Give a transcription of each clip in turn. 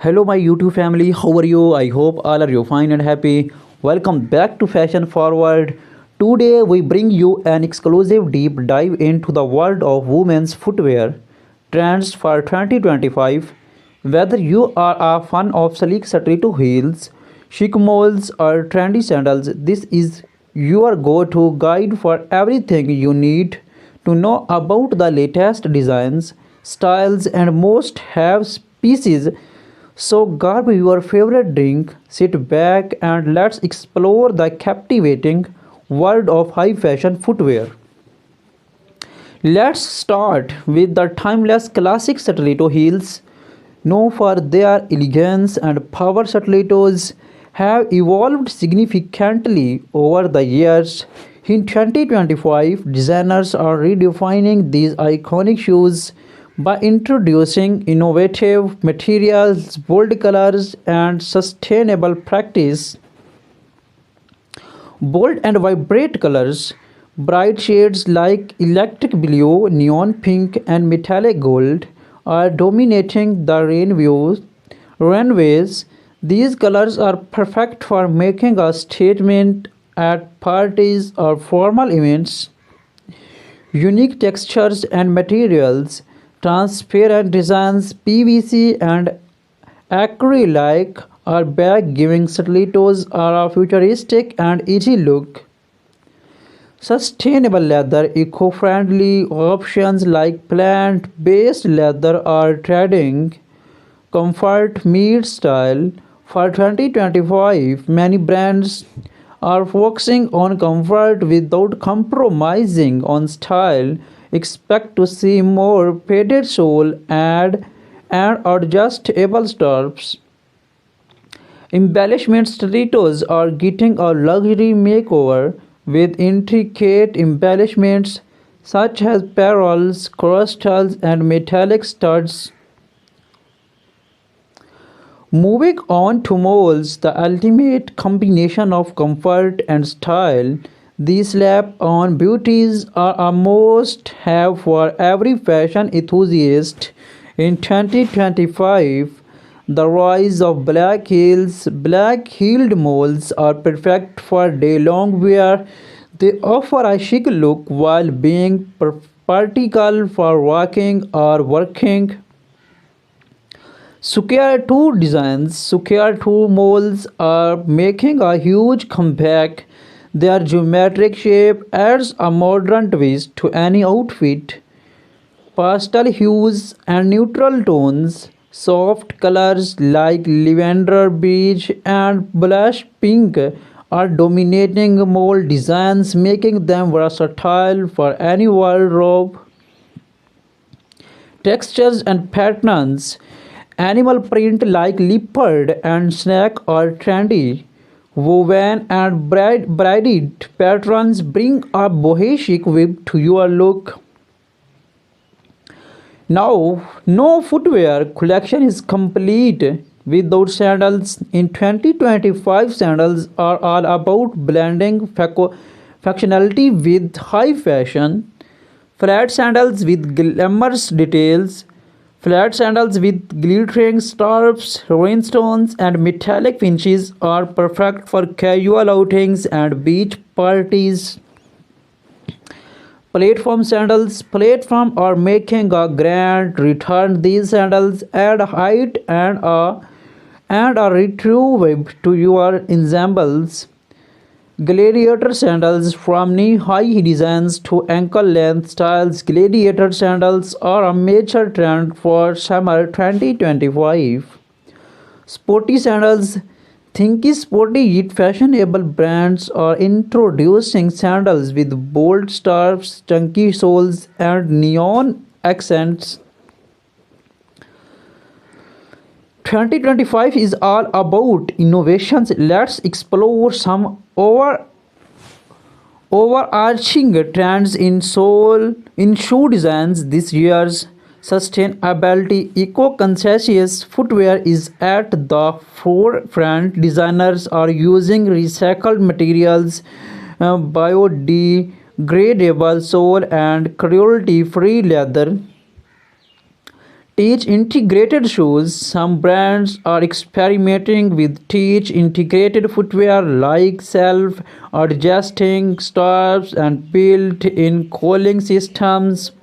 Hello, my YouTube family. How are you? I hope all are you fine and happy. Welcome back to Fashion Forward. Today we bring you an exclusive deep dive into the world of women's footwear trends for 2025. Whether you are a fan of sleek stiletto heels, chic moles, or trendy sandals, this is your go-to guide for everything you need to know about the latest designs, styles, and most have pieces. So grab your favorite drink, sit back, and let's explore the captivating world of high fashion footwear. Let's start with the timeless classic stiletto heels. Known for their elegance and power, stilettos have evolved significantly over the years. In 2025, designers are redefining these iconic shoes by introducing innovative materials, bold colors, and sustainable practice. Bold and vibrant colors, bright shades like electric blue, neon pink, and metallic gold are dominating the runways. These colors are perfect for making a statement at parties or formal events. Unique textures and materials, transparent designs, PVC and acrylic are back, giving stilettos are a futuristic and easy look. Sustainable leather, eco-friendly options like plant-based leather are trending. Comfort meets style. For 2025, many brands are focusing on comfort without compromising on style. Expect to see more padded sole and adjustable straps. Embellishment stilettos are getting a luxury makeover with intricate embellishments such as pearls, crystals, and metallic studs. Moving on to moles, the ultimate combination of comfort and style. These slap-on beauties are a must-have for every fashion enthusiast. In 2025, the rise of black-heeled moles are perfect for day-long wear. They offer a chic look while being practical for walking or working. Square 2 designs, Square 2 molds are making a huge comeback. Their geometric shape adds a modern twist to any outfit. Pastel hues and neutral tones, soft colors like lavender beige and blush pink are dominating mold designs, making them versatile for any wardrobe. Textures and patterns, animal print like leopard and snake are trendy. Woven and braided patterns bring a bohemian vibe to your look. Now, no footwear collection is complete without sandals. In 2025, sandals are all about blending functionality with high fashion. Flat sandals with glamorous details, flat sandals with glittering straps, rhinestones, and metallic finishes are perfect for casual outings and beach parties. Platform are making a grand return. These sandals add height and a retro vibe to your ensembles. Gladiator sandals, from knee-high designs to ankle-length styles, gladiator sandals are a major trend for summer 2025. Sporty sandals, thinky sporty yet fashionable brands are introducing sandals with bold straps, chunky soles, and neon accents. 2025 is all about innovations. Let's explore some overarching trends in shoe designs this year's. Sustainability, eco-conscious footwear is at the forefront. Designers are using recycled materials, biodegradable sole, and cruelty-free leather Teach integrated shoes. Some brands are experimenting with teach integrated footwear like self adjusting straps and built in cooling systems.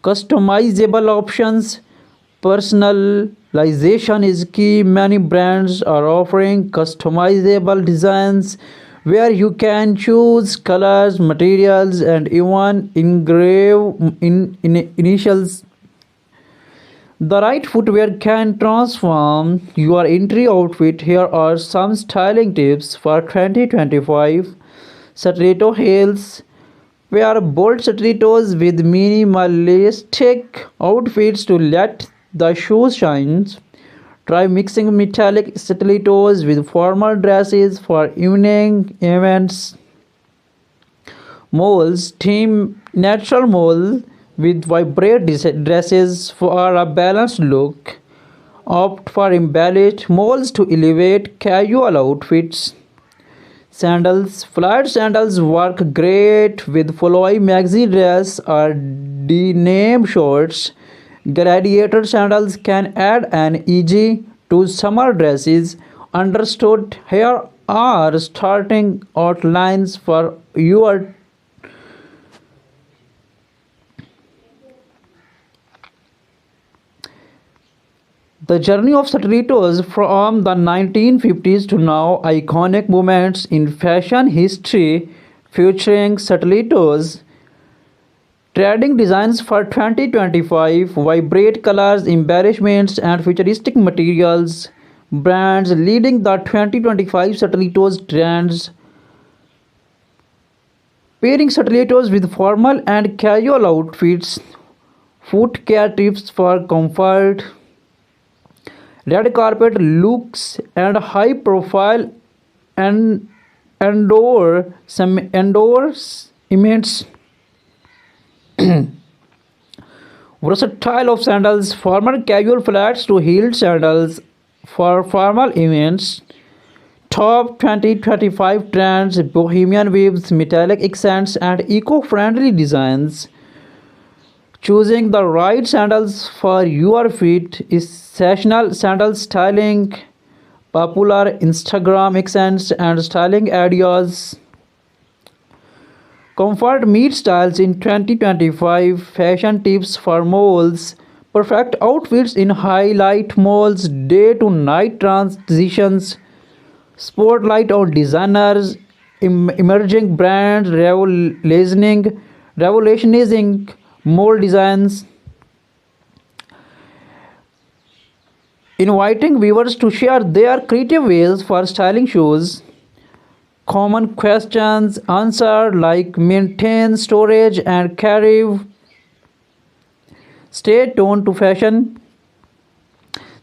Customizable options. Personalization is key. Many brands are offering customizable designs where you can choose colors, materials, and even engrave initials. The right footwear can transform your entry outfit. Here are some styling tips for 2025. Stiletto heels. Wear bold stilettos with minimalistic outfits to let the shoes shine. Try mixing metallic stilettos with formal dresses for evening events. Moles. Team natural mole with vibrant dresses for a balanced look. Opt for embellished moles to elevate casual outfits. Sandals. Flat sandals work great with flowy maxi dress or denim shorts. Gladiator sandals can add an edge to summer dresses. Understood. Here are starting outlines for your. The journey of stilettos from the 1950s to now, iconic moments in fashion history featuring stilettos. Trading designs for 2025, vibrant colors, embellishments, and futuristic materials. Brands leading the 2025 stilettos trends. Pairing stilettos with formal and casual outfits. Foot care tips for comfort. Red carpet looks and high profile and endorsements. Versatile of sandals, formal casual flats to heeled sandals for formal events. Top 2025 trends, bohemian weaves, metallic accents, and eco-friendly designs. Choosing the right sandals for your feet is sessional sandal styling, popular Instagram accents and styling ideas. Comfort meets styles in 2025. Fashion tips for moles. Perfect outfits in highlight moles. Day to night transitions. Spotlight on designers. Emerging brands revolutionizing mole designs. Inviting viewers to share their creative ways for styling shoes. Common questions answered like maintain storage and carry. Stay tuned to fashion.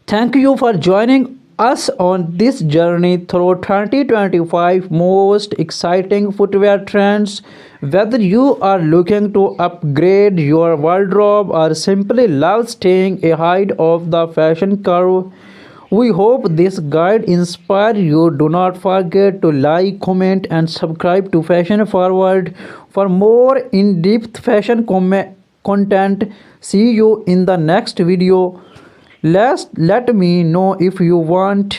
Thank you for joining us on this journey through 2025 most exciting footwear trends. Whether you are looking to upgrade your wardrobe or simply love staying ahead of the fashion curve, we hope this guide inspire you. Do not forget to like, comment, and subscribe to Fashion Forward for more in-depth fashion content. See you in the next video. Let me know if you want